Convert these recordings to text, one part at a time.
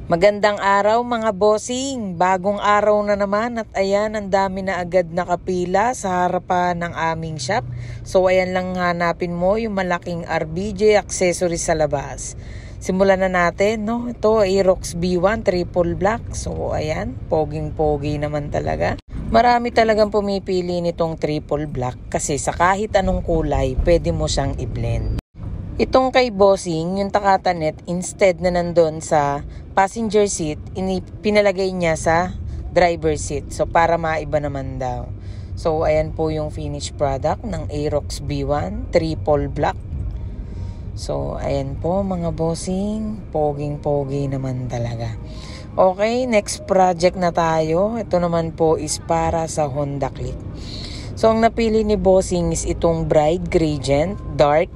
Magandang araw mga bossing, bagong araw na naman at ayan ang dami na agad nakapila sa harapan ng aming shop. So ayan lang hanapin mo yung malaking RBJ accessories sa labas. Simulan na natin, no? Ito Aerox B1 triple black. So ayan, poging-pogi naman talaga. Marami talagang pumipili nitong triple black kasi sa kahit anong kulay pwede mo siyang i-blend. Itong kay bossing, yung takatanet, instead na nandun sa passenger seat, pinalagay niya sa driver seat. So, para maiba naman daw. So, ayan po yung finished product ng Aerox B1, triple black. So, ayan po mga bossing, poging-pogi naman talaga. Okay, next project na tayo. Ito naman po is para sa Honda Click. So, ang napili ni bossing is itong bright gradient, dark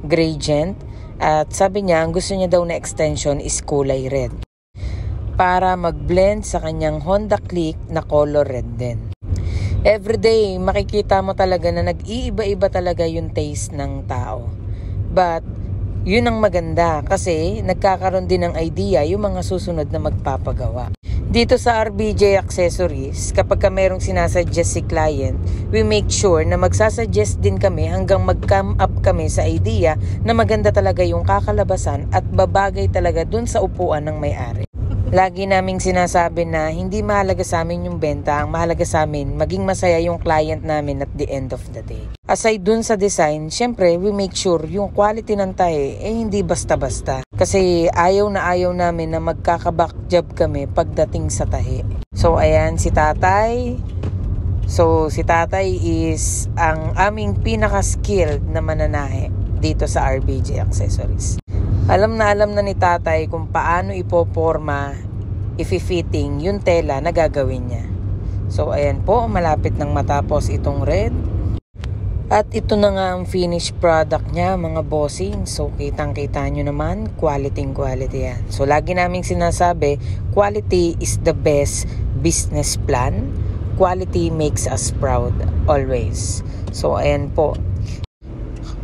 gradient. At sabi niya, ang gusto niya daw na extension is kulay red. Para mag-blend sa kanyang Honda Click na color red din. Everyday, makikita mo talaga na nag-iiba-iba talaga yung taste ng tao. But, yun ang maganda kasi nagkakaroon din ng idea yung mga susunod na magpapagawa. Dito sa RBJ Accessories, kapag merong sinasuggest si client, we make sure na magsasuggest din kami hanggang mag-come up kami sa idea na maganda talaga yung kakalabasan at babagay talaga dun sa upuan ng may-ari. Lagi naming sinasabi na hindi mahalaga sa amin yung benta, ang mahalaga sa amin maging masaya yung client namin at the end of the day. Aside dun sa design, syempre we make sure yung quality ng tahe hindi basta-basta. Kasi ayaw namin na magkaka-back job kami pagdating sa tahe. So ayan si tatay. So si tatay is ang aming pinaka-skilled na mananahe dito sa RBJ Accessories. Alam na ni tatay kung paano ipoporma, ifi-fitting yung tela na gagawin niya. So ayan po, malapit nang matapos itong red. At ito na nga ang finished product niya mga bossing. So kitang-kita nyo naman, quality yan. So lagi naming sinasabi, quality is the best business plan. Quality makes us proud always. So ayan po.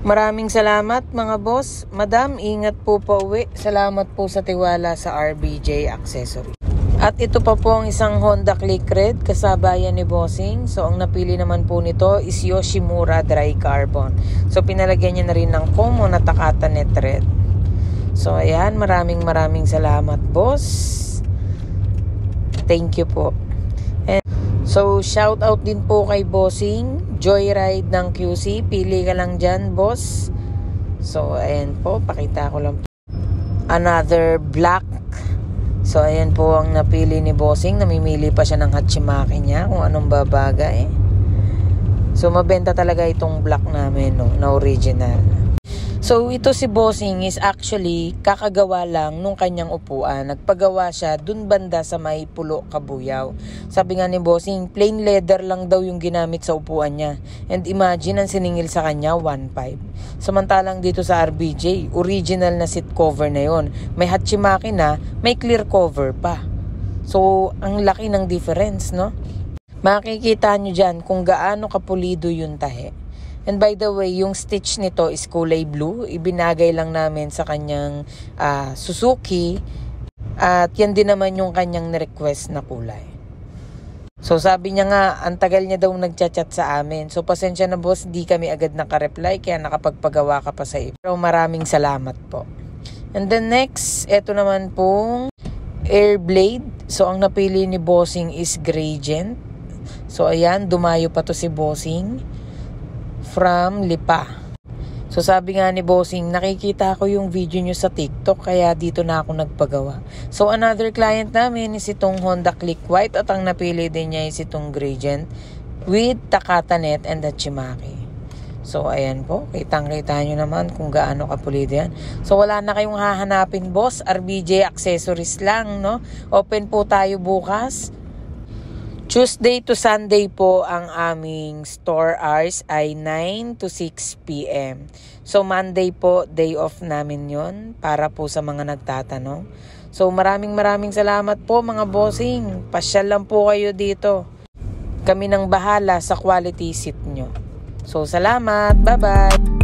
Maraming salamat mga boss. Madam, ingat po pauwi. Salamat po sa tiwala sa RBJ Accessory. At ito pa po ang isang Honda Click Red kasabayan ni bossing. So ang napili naman po nito is Yoshimura Dry Carbon. So pinalagyan niya na rin ng common na takatanet red. So ayan, maraming salamat boss. Thank you po. So, shout out din po kay bossing, Joyride ng QC, pili ka lang dyan, boss. So, ayan po, pakita ko lang po. Another black. So, ayan po ang napili ni bossing, namimili pa siya ng Hachimaki niya kung anong babagay. So, mabenta talaga itong black namin, no, na original. So, ito si bossing is actually kakagawa lang nung kanyang upuan. Nagpagawa siya dun banda sa may Pulo, Kabuyaw. Sabi nga ni bossing, plain leather lang daw yung ginamit sa upuan niya. And imagine, ang siningil sa kanya, 1.5. Samantalang dito sa RBJ, original na seat cover na yon. May Hachimaki na, may clear cover pa. So, ang laki ng difference, no? Makikita nyo dyan kung gaano kapulido yung tahe. And by the way, yung stitch nito is kulay blue. Ibinagay lang namin sa kanyang Suzuki. At yan din naman yung kanyang request na kulay. So sabi niya nga, ang tagal niya daw nagchat-chat sa amin. So pasensya na boss, di kami agad nakareply kaya nakapagpagawa ka pa sa iyo. Pero maraming salamat po. And then next, eto naman pong Airblade. So ang napili ni bossing is Gradient. So ayan, dumayo pa to si bossing from Lipa. So sabi nga ni bossing, nakikita ko yung video nyo sa TikTok kaya dito na ako nagpagawa. So another client namin is itong Honda Click White at ang napili din niya is itong Gradient with Takatanet and Hachimaki. So ayan po, kitang-kita nyo naman kung gaano kapulido yan. So wala na kayong hahanapin boss, RBJ Accessories lang, no? Open po tayo bukas. Tuesday to Sunday po ang aming store hours ay 9 to 6 p.m. So Monday po, day off namin yon para po sa mga nagtatanong. So maraming salamat po mga bossing. Pasyal lang po kayo dito. Kami nang bahala sa quality seat nyo. So salamat, bye-bye!